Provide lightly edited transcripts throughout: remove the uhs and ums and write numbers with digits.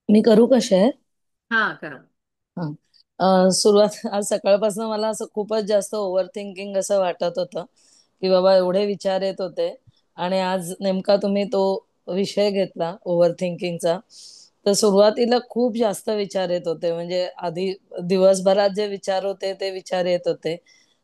मी करू कसे हा करा. हा. सुरुवात आज सकाळपासून मला असं खूपच जास्त ओव्हर थिंकिंग असं वाटत होतं की बाबा एवढे विचार येत होते. आणि आज नेमका तुम्ही तो विषय घेतला ओव्हर थिंकिंगचा. तर सुरुवातीला खूप जास्त विचार येत होते, म्हणजे आधी दिवसभरात जे विचार होते ते विचार येत होते.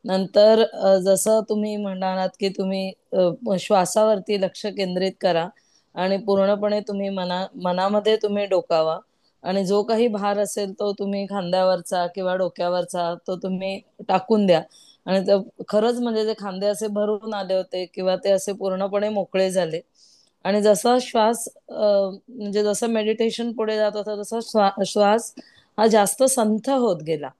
नंतर जसं तुम्ही म्हणालात की तुम्ही श्वासावरती लक्ष केंद्रित करा आणि पूर्णपणे तुम्ही मनामध्ये तुम्ही डोकावा आणि जो काही भार असेल तो तुम्ही खांद्यावरचा किंवा डोक्यावरचा तो तुम्ही टाकून द्या. आणि खरंच म्हणजे ते खांदे असे भरून आले होते किंवा ते असे पूर्णपणे मोकळे झाले. आणि जसा श्वास म्हणजे जसं मेडिटेशन पुढे जात होता तसा श्वास हा जास्त संथ होत गेला.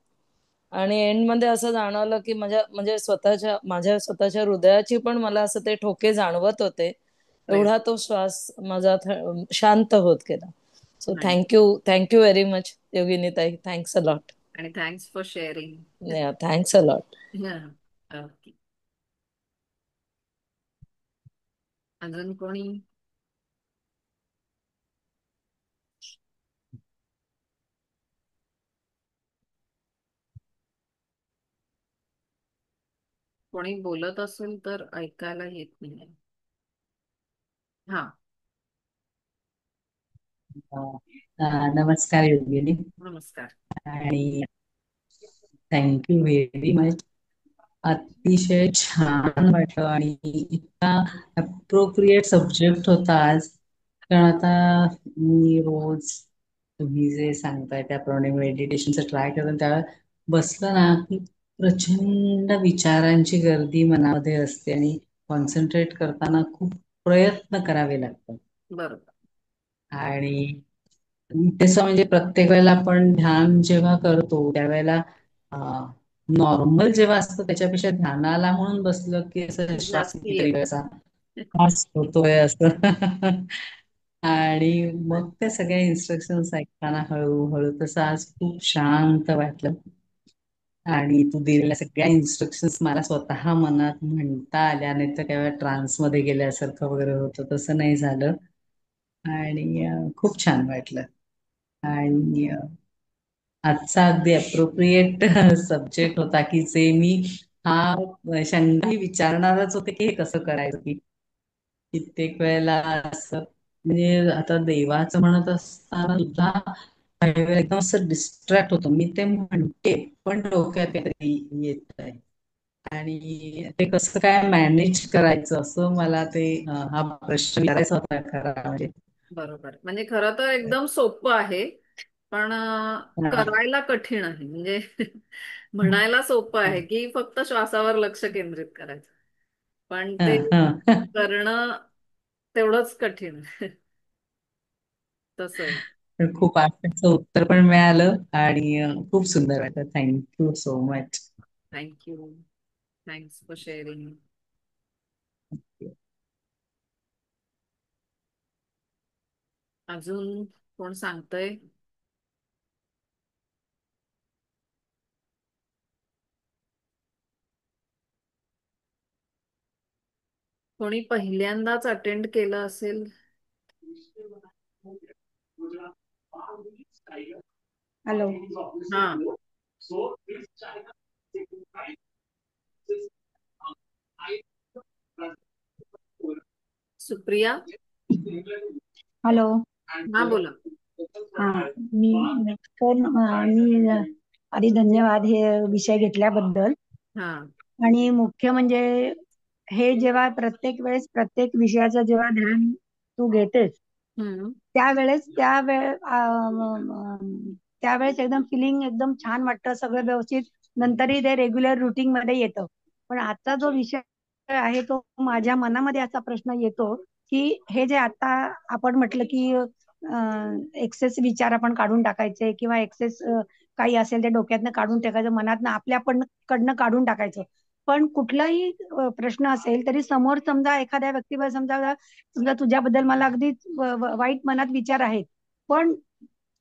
आणि एंड मध्ये असं जाणवलं की म्हणजे माझ्या स्वतःच्या हृदयाची पण मला असं ते ठोके जाणवत होते. प्रेस. एवढा तो श्वास माझा शांत होत गेला. सो नाही. थँक्यू व्हेरी मच योगिनी ताई, थँक्स अ लॉट. आणि thanks for sharing. Thanks a lot. Okay. अजून कोणी? कोणी बोलत असेल तर ऐकायला येत नाही. हा. अ, नमस्कार योगिनी. नमस्कार. आणि थँक्यू व्हेरी मच. अतिशय छान वाटलं आणि इतका अप्रोप्रिएट सब्जेक्ट होता आज. कारण आता मी रोज तुम्ही जे सांगताय त्याप्रमाणे मेडिटेशनचं ट्राय करतो, त्यावेळेला बसलं ना की प्रचंड विचारांची गर्दी मनामध्ये असते आणि कॉन्सन्ट्रेट करताना खूप प्रयत्न करावे लागतात. बरोबर. आणि तसं म्हणजे प्रत्येक वेळेला आपण ध्यान जेव्हा करतो त्यावेळेला नॉर्मल जेव्हा असतं त्याच्यापेक्षा ध्यानाला म्हणून बसलं की असं श्वास जास्ती कितीतरी येत. वेळाचा फास्ट होतोय असं. आणि मग त्या सगळ्या इन्स्ट्रक्शन्स ऐकताना हळूहळू तसं आज खूप शांत वाटलं. आणि तू दिलेल्या सगळ्या इन्स्ट्रक्शन्स मला स्वतः मनात म्हणता आल्या, नाही तर काय ट्रान्समध्ये गेल्यासारखं वगैरे होतं, तसं नाही झालं. आणि खूप छान वाटलं. आणि आजचा अगदी अप्रोप्रिएट सब्जेक्ट होता की जे मी शंका ही विचारणारच होते की हे कसं करायचं. की कित्येक वेळेला असं म्हणजे आता देवाचं म्हणत असताना सुद्धा काही वेळेला एकदम असं डिस्ट्रॅक्ट होतो. मी ते म्हणते पण डोक्यात काहीतरी येत आहे. आणि ते कसं काय मॅनेज करायचं असं मला ते हा प्रश्न विचारायचा होता खरा म्हणजे. बरोबर. म्हणजे खरं तर एकदम सोपं आहे, पण हा, करायला कठीण आहे. म्हणजे म्हणायला सोपं आहे की फक्त श्वासावर लक्ष केंद्रित करायचं, पण हा, ते हा. करणं तेवढंच कठीण आहे. तसं आहे. तर खूप आशेचं उत्तर पण मिळालं आणि खूप सुंदर वाटलं. Thank you so much. Thank you. Thanks for sharing. अजून कोण सांगतय? कोणी पहिल्यांदाच अटेंड केलं असेल? हॅलो. हा. सुप्रिया. हॅलो. हा बोला. हा. मी मी आधी धन्यवाद हे विषय घेतल्याबद्दल. हा. आणि मुख्य म्हणजे हे जेव्हा प्रत्येक वेळेस प्रत्येक विषयाचं जेव्हा ध्यान तू घेतेस हम्म. त्यावेळेस त्यावेळेस एकदम फिलिंग एकदम छान वाटतं, सगळं व्यवस्थित. नंतरही ते रेग्युलर रुटीन मध्ये येतं. पण आजचा जो विषय आहे तो माझ्या मनामध्ये असा प्रश्न येतो की हे जे आता आपण म्हटलं की एक्सेस विचार आपण काढून टाकायचे किंवा एक्सेस काही असेल ते डोक्यातनं काढून टाकायचं, मनातनं आपल्या पण कडनं काढून टाकायचं. पण कुठलाही प्रश्न असेल तरी समोर समजा एखाद्या व्यक्तीवर समजा समजा तुझ्याबद्दल मला अगदी वाईट मनात विचार आहेत, पण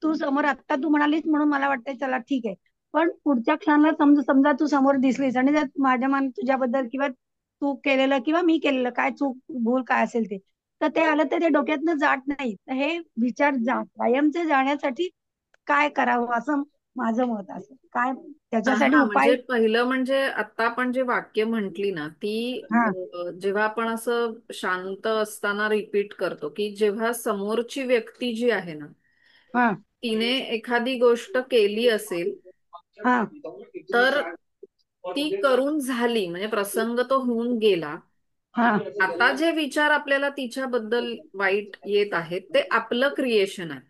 तू समोर आत्ता तू म्हणालीस म्हणून मला वाटतंय चला ठीक आहे. पण पुढच्या क्षणाला समजा समजा तू समोर दिसलीस आणि जर माझ्या मन तुझ्याबद्दल किंवा तू केलेलं किंवा मी केलेलं काय चूक भूल काय असेल ते, तर ते आलं तर ते डोक्यातनं जात नाही. तर हे विचार कायमचे जाण्यासाठी काय करावं असं माझं मत असं. काय त्याच्यासाठी हा, उपाय? म्हणजे पहिलं म्हणजे आता आपण जे वाक्य म्हंटली ना ती हा जेव्हा आपण असं शांत असताना रिपीट करतो की जेव्हा समोरची व्यक्ती जी आहे ना हा तिने एखादी गोष्ट केली असेल हा तर ती करून झाली म्हणजे प्रसंग तो होऊन गेला. हा आता जे विचार आपल्याला तिच्याबद्दल वाईट येत आहेत ते आपलं क्रिएशन आहे.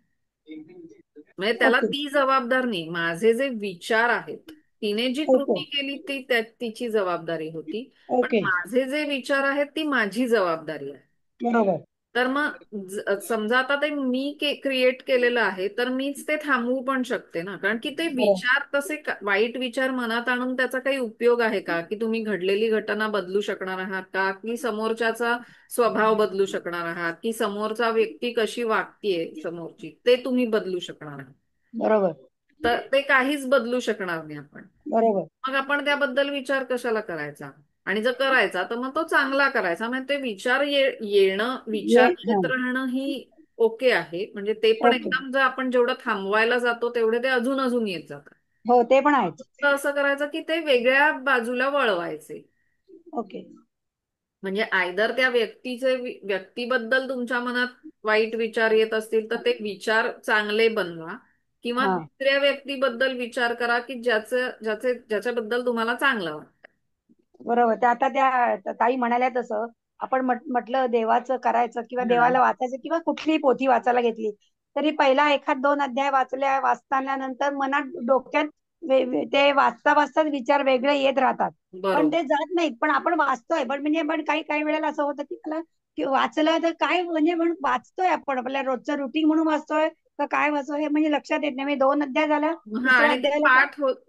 म्हणजे त्याला ओके ती जबाबदार नाही. माझे जे विचार आहेत तिने जी ओके कृती केली ती तिची जबाबदारी होती. पण ओके माझे जे विचार आहेत ती माझी जबाबदारी आहे. बरोबर तर मग समजा आता ते मी क्रिएट केलेलं आहे तर मीच ते थांबवू पण शकते ना. कारण की ते बरोबर विचार तसे वाईट विचार मनात आणून त्याचा काही उपयोग आहे का? की तुम्ही घडलेली घटना बदलू शकणार आहात का? की समोरच्याचा स्वभाव बदलू शकणार आहात? की समोरचा व्यक्ती कशी वागतीये समोरची ते तुम्ही बदलू शकणार आहात? बरोबर तर ते काहीच बदलू शकणार नाही आपण. बरोबर मग आपण त्याबद्दल विचार कशाला करायचा? आणि जर करायचा तर मग तो चांगला करायचा. म्हणजे ते विचार येणं ये विचार हा येत राहणं ही ओके आहे. म्हणजे ते पण ओके एकदम जर आपण जेवढं थांबवायला जातो तेवढे ते अजून अजून येत जातात. हो ते पण आहेच तर असं करायचं की ते वेगळ्या बाजूला वळवायचे. ओके म्हणजे आयदर त्या व्यक्तीबद्दल तुमच्या मनात वाईट विचार येत असतील तर ते विचार चांगले बनवा. किंवा हा दुसऱ्या व्यक्तीबद्दल विचार करा की ज्याच्याबद्दल तुम्हाला चांगलं वाटतं. बरोबर ते आता त्या ताई म्हणाल्या तसं आपण म्हटलं देवाचं करायचं किंवा हा. देवाला वाचायचं किंवा कुठलीही पोथी वाचायला घेतली तरी पहिला एखाद दोन अध्याय वाचताना नंतर मनात डोक्यात ते वाचता वाचताच विचार वेगळे येत राहतात पण बरोबर. ते जात नाहीत पण आपण वाचतोय पण म्हणजे पण काही काही वेळेला असं होतं की मला की वाचलं तर काय म्हणजे पण वाचतोय आपण आपल्या रोजचं रुटीन म्हणून वाचतोय का काय वाचतोय हे म्हणजे लक्षात येत नाही म्हणजे दोन अध्याय झाला हा, तिसऱ्या आणि ते अध्यायाला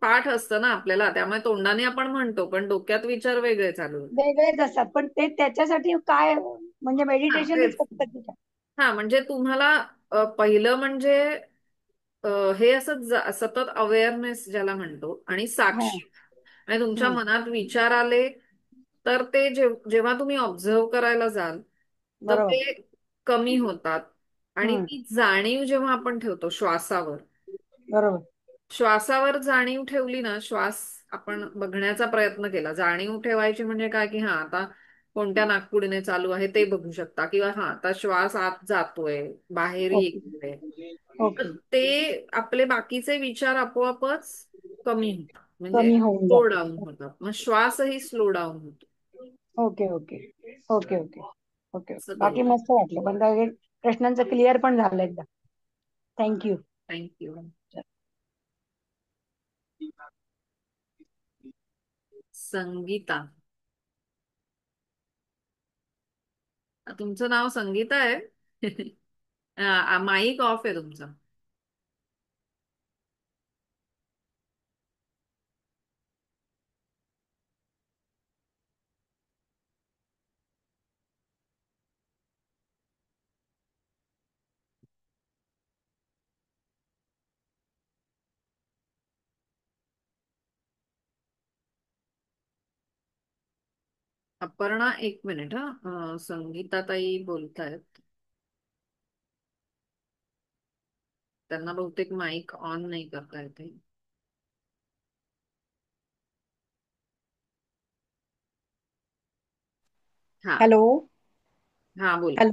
पाठ असतं ना आपल्याला त्यामुळे तोंडाने आपण म्हणतो पण डोक्यात विचार वेगळे चालू होते. वेगळेच असतात पण ते त्याच्यासाठी काय म्हणजे हा, मेडिटेशनच तेच. फक्त ठीक आहे. हा, म्हणजे तुम्हाला पहिलं म्हणजे अ, हे असं सतत अवेअरनेस ज्याला म्हणतो आणि हा साक्षी. आणि तुमच्या हम्म, मनात विचार आले तर ते जेव्हा तुम्ही ऑब्झर्व करायला जाल तर बरोबर ते कमी होतात. आणि हम्म, ती जाणीव जेव्हा आपण ठेवतो बरोबर श्वासावर जाणीव ठेवली ना, श्वास आपण बघण्याचा प्रयत्न केला. जाणीव ठेवायची म्हणजे काय की हा आता कोणत्या नाकपुडीने चालू आहे ते बघू शकता किंवा हा आता श्वास आत जातोय बाहेरही ओके येतोय. तर ओके ते आपले बाकीचे विचार आपोआपच कमी होतात म्हणजे कमी होऊन स्लो जाते डाऊन होतात. मग श्वासही स्लो डाऊन होतो. Okay okay okay okay okay असं करू. बाकी मस्त वाटलं पण काही प्रश्नांचं क्लिअर पण झालं एकदा थँक्यू थँक्यू. संगीता, तुमचं नाव संगीता आहे? माईक ऑफ आहे तुमचा. अपर्णा, एक मिनिट हा. संगीताताई बोलतायत. त्यांना बहुतेक माईक ऑन नाही करता येते. हा. हॅलो. हा, बोला. हॅलो.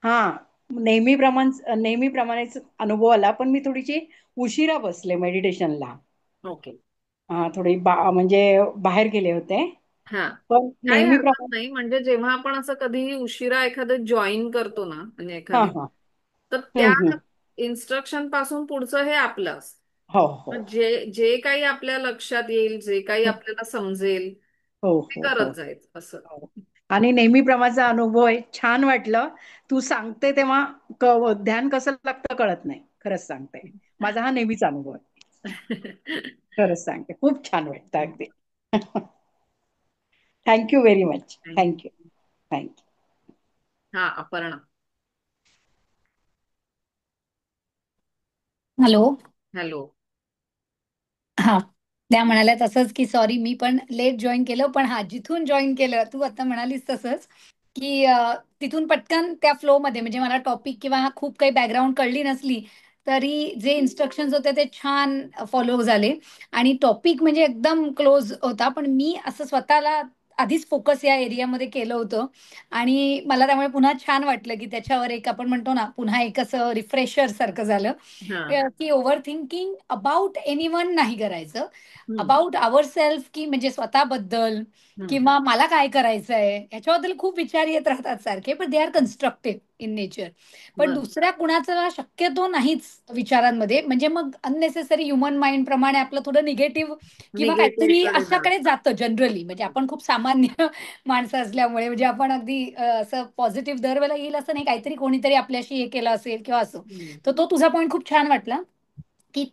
हा, नेहमीप्रमाणेच अनुभव आला पण मी थोडीशी उशिरा बसले मेडिटेशनला. ओके. थोडी म्हणजे बाहेर गेले होते हा, पण काही हरकत नेहमीप्रमाणे. नाही. म्हणजे जेव्हा आपण असं कधीही उशिरा एखादं जॉईन करतो ना म्हणजे हा एखादी हा. तर त्या हम्म. इन्स्ट्रक्शन पासून पुढचं हे आपलं असतं. हो हो मग जे जे काही आपल्या लक्षात येईल जे काही हम्म, आपल्याला समजेल हो ते हो हो करत जायचं असं. हो. आणि नेहमीप्रमाणेचा अनुभव आहे, छान वाटलं. तू सांगते तेव्हा ध्यान कसं लागतं कळत नाही, खरंच सांगते. माझा हा नेहमीचा अनुभव आहे, खरंच सांगते. खूप छान वाटतं अगदी. Thank you very much. Thank you. Thank you. हा, अपर्णा. हॅलो. हॅलो. हा, त्या म्हणाल्या तसंच की सॉरी मी पण लेट जॉईन केलं पण हा जिथून जॉईन केलं तू आता म्हणालीस तसंच की तिथून पटकन त्या फ्लो मध्ये, म्हणजे मला टॉपिक किंवा खूप काही बॅकग्राऊंड कळली नसली तरी जे इन्स्ट्रक्शन्स होते ते छान फॉलो झाले. आणि टॉपिक म्हणजे एकदम क्लोज होता, पण मी असं स्वतःला आधीच फोकस या एरियामध्ये केलं होतं. आणि मला त्यामुळे पुन्हा छान वाटलं की त्याच्यावर एक आपण म्हणतो ना, पुन्हा एक असं रिफ्रेशर सारखं झालं. हा. की ओव्हर थिंकिंग अबाउट एनीवन नाही करायचं. हम्म. अबाउट आवर सेल्फ, की म्हणजे स्वतःबद्दल हम्म. किंवा मला काय करायचंय ह्याच्याबद्दल खूप विचार येत राहतात सारखे, पण they are constructive in nature. पण बर. दुसऱ्या कुणाचा शक्यतो नाहीच विचारांमध्ये, म्हणजे मग अननेसेसरी ह्युमन माइंड प्रमाणे आपलं थोडं निगेटिव्ह किंवा निगेटिव्ह काहीतरी कडे अशाकडे जातं जनरली. म्हणजे आपण खूप सामान्य माणसं असल्यामुळे, म्हणजे आपण अगदी असं पॉझिटिव्ह दरवेळेला येईल असं नाही, काहीतरी कोणीतरी आपल्याशी हे केलं असेल किंवा असं. तर तो तुझा पॉईंट खूप छान वाटला की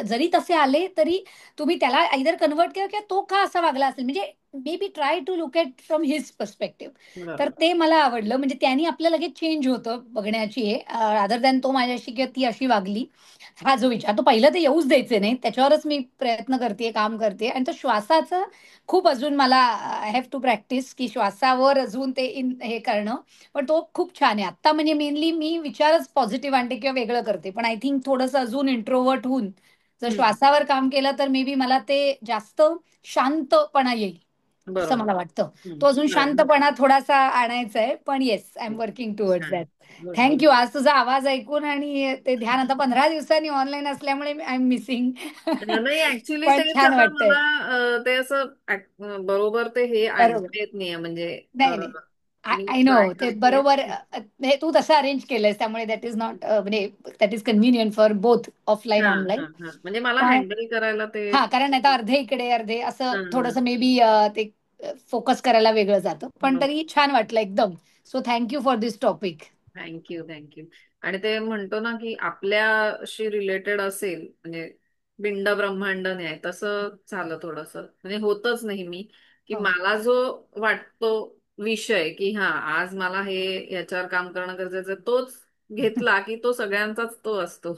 जरी तसे आले तरी तुम्ही त्याला आयदर कन्वर्ट केलं किंवा तो का असा वागला असेल, म्हणजे maybe try to look at from his perspective. तर बरोबर. ते मला आवडलं, म्हणजे त्यांनी आपलं लगेच चेंज होतं बघण्याची हे, अदर दॅन तो माझ्याशी किंवा ती अशी वागली. हा जो विचार तो पहिलं ते येऊच द्यायचे नाही, त्याच्यावरच मी प्रयत्न करते, काम करते. आणि तो श्वासाचं खूप अजून मला आय हॅव टू प्रॅक्टिस, की श्वासावर अजून ते हे करणं. पण तो खूप छान आहे. आता म्हणजे मेनली मी विचारच पॉझिटिव्ह आणते किंवा वेगळं करते. पण आय थिंक थोडंसं अजून इंट्रोवर्ट होऊन जर हम्म. श्वासावर काम केलं तर मे बी मला ते जास्त शांतपणा येईल, असं बरोबर. मला वाटतं. हम्म. तो अजून खरंय. शांतपणा थोडासा आणायचा आहे. पण yes, I am working towards छान. दॅट. Good good. थँक्यू. आज तुझा आवाज ऐकून आणि ते ध्यान आता 15 दिवसांनी ऑनलाईन असल्यामुळे आय एम मिसिंग. नाही, ऍक्च्युली पण तेच छान आता वाटतंय. मला ते असं बरोबर ते हे बरोबर. आणता येत नाहीये म्हणजे नाही, नाही. मी आय नो ट्राय ते करते. बरोबर. हे तू तसं अरेंज केलंयस त्यामुळे दॅट इज नॉट म्हणजे that is convenient for both offline हा ऑनलाईन. हा हा, म्हणजे मला पण हँडल करायला ते. हा, कारण आता अर्धे इकडे अर्धे असं हा हा. थोडंसं मे बी ते फोकस करायला वेगळं जातं. पण तरी छान वाटलं एकदम. So thank you for this topic. Thank you thank you. आणि ते म्हणतो ना की आपल्याशी रिलेटेड असेल म्हणजे पिंड ब्रह्मांड न्याय तसं झालं थोडस, म्हणजे होतच नाही मी की हो. मला जो वाटतो विषय की हा आज मला हे याच्यावर काम करणं गरजेचं आहे, तोच घेतला की तो सगळ्यांचाच तो असतो.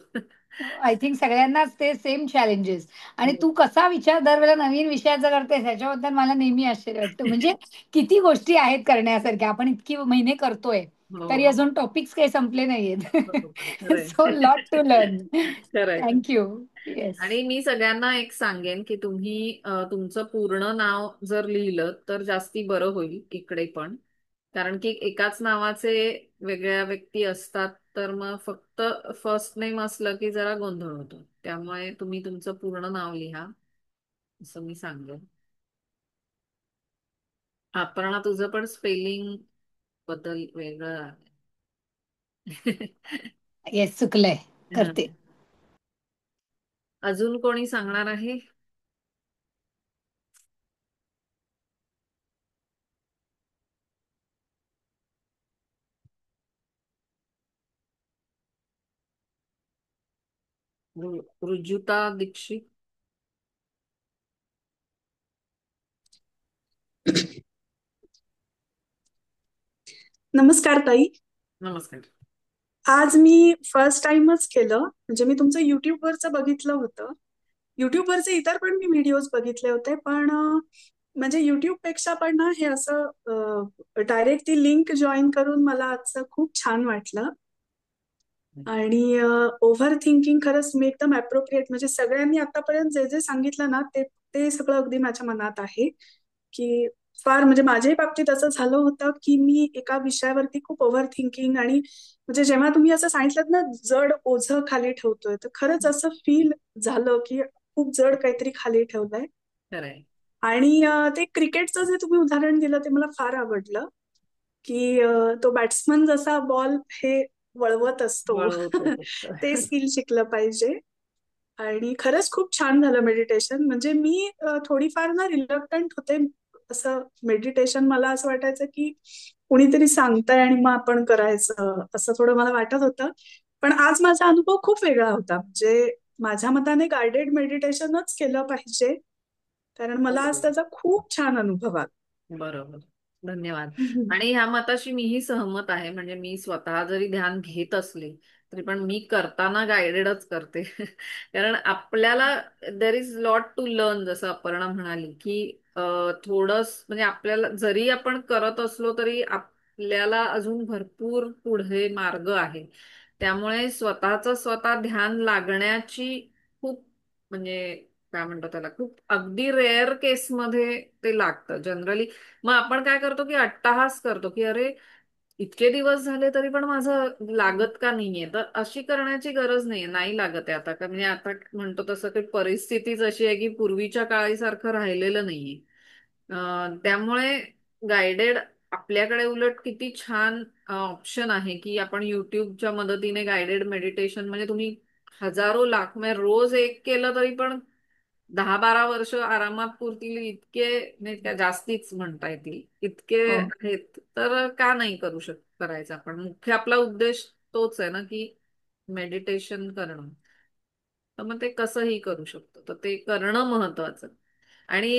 आय थिंक सगळ्यांनाच ते सेम चॅलेंजेस. आणि तू कसा विचार दरवेळेला नवीन विषयाचा करतेस ह्याच्याबद्दल मला नेहमी आश्चर्य वाटतं. म्हणजे किती गोष्टी आहेत करण्यासारख्या, आपण इतकी महिने करतोय तरी हो. अजून टॉपिक्स काही संपले नाहीयेत. बरोबर. खरंय. So lot to learn. खरंय. थँक्यू. येस. आणि मी सगळ्यांना एक सांगेन की तुम्ही तुमचं पूर्ण नाव जर लिहिलं तर जास्ती बरं होईल इकडे पण. कारण की एकाच नावाचे वेगळ्या व्यक्ती असतात, तर मग फक्त फर्स्ट नेम असलं की जरा गोंधळ होतो. त्यामुळे तुम्ही तुमचं पूर्ण नाव लिहा असं मी सांगेन. अपर्णा, तुझं पण स्पेलिंग बद्दल वेगळं आहे. येस, चुकलंय. हा. करते. अजून कोणी सांगणार आहे? रुजुता दीक्षित. नमस्कार ताई. नमस्कार. आज मी फर्स्ट टाइमच केलं, म्हणजे मी तुमचं युट्यूबवरचं बघितलं होतं. युट्यूबवरचे इतर पण मी व्हिडिओज बघितले होते, पण म्हणजे युट्यूब पेक्षा पण ना हे असं डायरेक्ट ती लिंक जॉईन करून मला आजचं खूप छान वाटलं. आणि ओव्हर थिंकिंग खरंच मी एकदम अप्रोप्रिएट, म्हणजे सगळ्यांनी आतापर्यंत जे जे सांगितलं ना ते ते सगळं अगदी माझ्या मनात आहे. की फार म्हणजे माझ्याही बाबतीत असं झालं होतं की मी एका विषयावरती खूप ओव्हर थिंकिंग, आणि म्हणजे जेव्हा तुम्ही असं सांगितलं ना जड ओझं खाली ठेवतोय, तर खरंच असं फील झालं की खूप जड काहीतरी खाली ठेवलंय. खरंय. आणि ते क्रिकेटचं जे तुम्ही उदाहरण दिलं ते मला फार आवडलं. की तो बॅट्समन जसा बॉल हे वळवत असतो वळवतो फक्त. ते स्किल शिकलं पाहिजे. आणि खरंच खूप छान झालं मेडिटेशन. म्हणजे मी थोडीफार ना रिलक्टंट होते. असं मेडिटेशन मला असं वाटायचं की कुणीतरी सांगताय आणि मग आपण करायचं, असं थोडं मला वाटत होतं. पण आज माझा अनुभव खूप वेगळा होता. म्हणजे माझ्या मताने गायडेड मेडिटेशनच केलं पाहिजे, कारण मला आज बरोबर. त्याचा खूप छान अनुभव आला. बरोबर. धन्यवाद. आणि ह्या मताशी मीही सहमत आहे. म्हणजे मी स्वतः जरी ध्यान घेत असले तरी पण मी करताना गायडेडच करते. कारण आपल्याला there is lot to learn, जसं अपर्णा म्हणाली की थोडस म्हणजे आपल्याला जरी आपण करत असलो तरी आपल्याला अजून भरपूर पुढे मार्ग आहे. त्यामुळे स्वतः ध्यान लागण्याची खूप म्हणजे काय म्हणतो त्याला, खूप अगदी रेअर केसमध्ये ते लागतं जनरली. मग आपण काय करतो की अट्टाहास करतो की अरे इतके दिवस झाले तरी पण माझं लागत का नाहीये. तर अशी करण्याची गरज नाहीये, नाही लागत आहे आता का, म्हणजे आता म्हणतो तसं काही परिस्थितीच अशी आहे की पूर्वीच्या काळीसारखं राहिलेलं नाहीये. त्यामुळे गायडेड आपल्याकडे उलट किती छान ऑप्शन आहे की आपण युट्यूबच्या मदतीने गायडेड मेडिटेशन, म्हणजे तुम्ही हजारो लाख म्हणजे रोज एक केलं तरी पण 10-12 वर्ष आरामात पुरतील इतके, नाही का जास्तीच म्हणता येतील इतके हो आहेत. तर का नाही करायचं आपण. मुख्य आपला उद्देश तोच आहे ना की मेडिटेशन करणं. तर मग ते कसंही करू शकतो, तर ते करणं महत्वाचं. आणि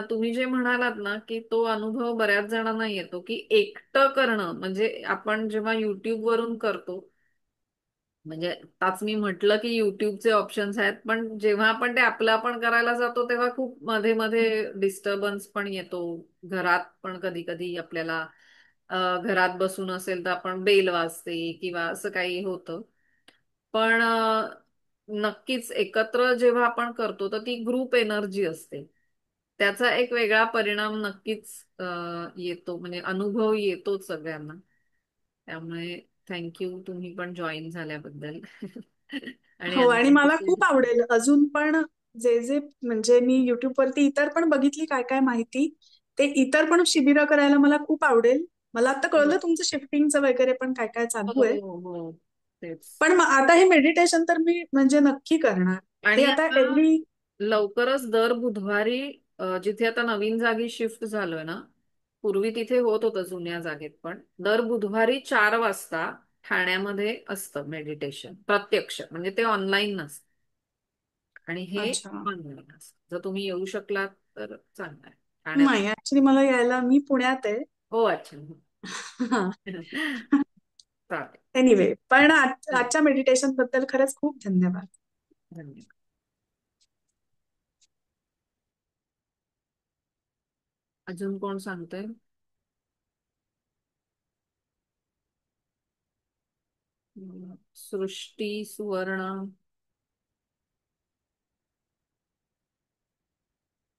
तुम्ही जे म्हणालात ना की तो अनुभव बऱ्याच जणांना येतो की एकटं करणं, म्हणजे आपण जेव्हा युट्यूब वरून करतो, म्हणजे आताच मी म्हटलं की युट्यूबचे ऑप्शन्स आहेत, पण जेव्हा आपण ते आपलं आपण करायला जातो तेव्हा खूप मध्ये मध्ये डिस्टर्बन्स पण येतो. घरात पण कधी कधी आपल्याला घरात बसून असेल तर आपण बेल वाजते किंवा असं काही होतं. पण नक्कीच एकत्र जेव्हा आपण करतो तर ती ग्रुप एनर्जी असते, त्याचा एक वेगळा परिणाम नक्कीच येतो, म्हणजे अनुभव येतो सगळ्यांना. त्यामुळे थँक्यू तुम्ही पण जॉईन झाल्याबद्दल. आणि हो, आणि मला खूप अनुभव. आवडेल अजून पण जे जे म्हणजे मी युट्यूब वरती इतर पण बघितली काय काय माहिती, ते इतर पण शिबिरं करायला मला खूप आवडेल. मला आता कळलं तुमचं शिफ्टिंगचं वगैरे पण काय काय चालू हो आहे. हो हो, तेच. पण मग आता हे मेडिटेशन तर मी म्हणजे नक्की करणार. हे आणि आता आता एव्हरी लवकरच दर बुधवारी जिथे आता नवीन जागी शिफ्ट झालोय ना, पूर्वी तिथे होत होतं जुन्या जागेत, पण दर बुधवारी 4 वाजता ठाण्यामध्ये असतं मेडिटेशन प्रत्यक्ष, म्हणजे ते ऑनलाईन नसतं. आणि हे अच्छा. ऑनलाईन असतं. जर तुम्ही येऊ शकलात तर चांगलं आहे. ठाण्यात. नाही, ऍक्च्युली मला यायला, मी पुण्यात आहे. हो, अच्छा. हा. चालेल. एनिवे, पण हो, आजच्या मेडिटेशन बद्दल खरंच खूप धन्यवाद. धन्यवाद. अजून कोण सांगतंय? सृष्टी, सुवर्ण,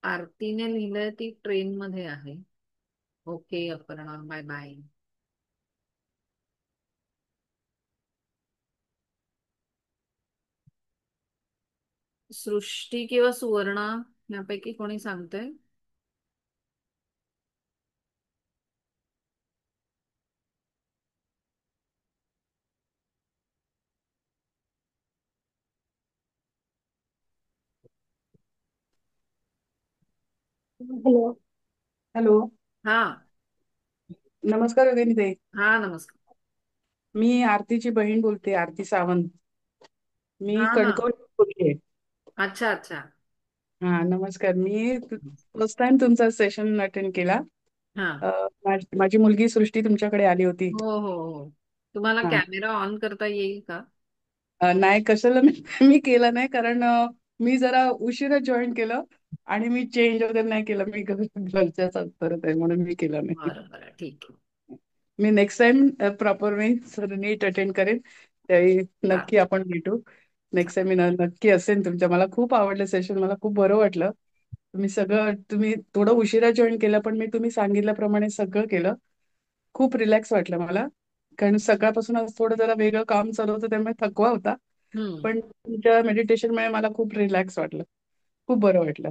आरतीने लिहिलंय ती ट्रेन मध्ये आहे. Okay Aparna, bye bye. Srishti किंवा सुवर्णा यापैकी कोणी सांगतंय? हॅलो. हॅलो. हा. नमस्कार योगिनी ताई. हा, नमस्कार. मी आरतीची बहीण बोलते, आरती सावंत. मी हा हा, कणकवली बोलते. अच्छा अच्छा. हा, नमस्कार. मी फर्स्ट टाइम तुमचा सेशन अटेंड केला. हा. माझी मुलगी सृष्टी तुमच्याकडे आली होती. हो हो हो, तुम्हाला हा. कॅमेरा ऑन करता येईल का? नाही, कशाला मी मी केलं नाही, कारण मी जरा उशिरा जॉईन केलं आणि मी चेंज वगैरे नाही केलं. मी घरच्याच करत आहे म्हणून मी केलं नाही. बरं बरं, ठीक आहे. मी नेक्स्ट टाइम प्रॉपर वे नीट अटेंड करेन. त्यावेळी चालेल. नक्की आपण भेटू. नेक्स्ट टाइम मी नक्की असेन तुमच्या. मला खूप आवडलं सेशन, मला खूप बरं वाटलं. तुम्ही थोडं उशिरा जॉईन केलं, पण मी तुम्ही सांगितल्याप्रमाणे सगळं केलं. खूप रिलॅक्स वाटलं मला, कारण सकाळपासून आज थोडं जरा वेगळं काम चालू होतं त्यामुळे थकवा होता. हम्म. पण तुमच्या मेडिटेशनमुळे मला खूप रिलॅक्स वाटलं, खूप बरं वाटलं.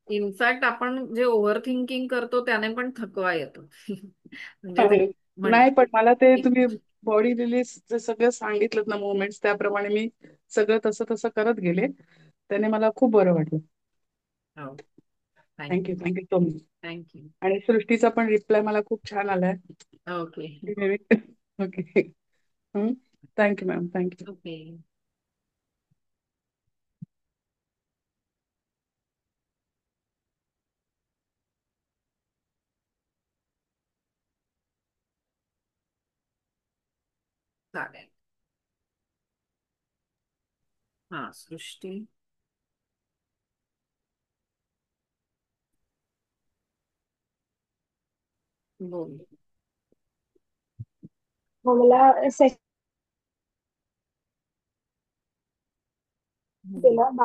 इनफॅक्ट आपण जे ओव्हर थिंकिंग करतो त्याने पण थकवा येतो. म्हणजे ते चालेल. नाही, पण मला ते तुम्ही बॉडी रिलीज सगळं सांगितलं ना मुवमेंट्स, त्याप्रमाणे मी सगळं तसं तसं करत गेले. त्याने मला खूप बरं वाटलं. हो, thank you, thank you. Thank you so much. Thank you. आणि सृष्टीचा पण रिप्लाय मला खूप छान आलाय. Okay. Okay. Thank you ma'am, thank you. Okay, चालेल. हा, सृष्टी. बोल. हो मला सेशन दिलं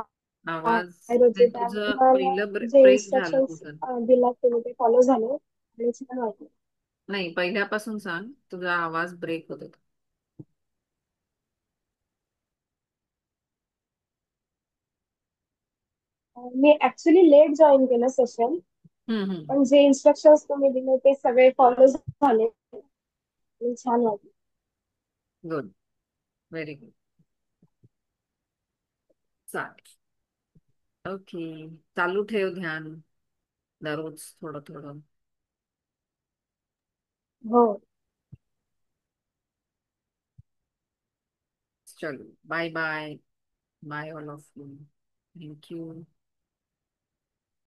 आवाज बाहेर होते तुझं त्यामुळे मला पहिलं जे ब्रेक झालं इन्स्ट्रक्शन्स तुझं. दिला तुम्ही ते फॉलो झाले आणि छान वाटलं. नाही, पहिल्यापासून सांग, तुझा आवाज ब्रेक होत होता. मी ऍक्च्युली लेट जॉईन केलं सेशन, पण जे इन्स्ट्रक्शन्स तुम्ही दिले ते सगळे फॉलो झाले आणि छान वाटलं. Good, very good. चालेल. ओके, चालू ठेव ध्यान दररोज थोडं थोडं. हो. चलो, bye bye. Bye all of you. Thank you.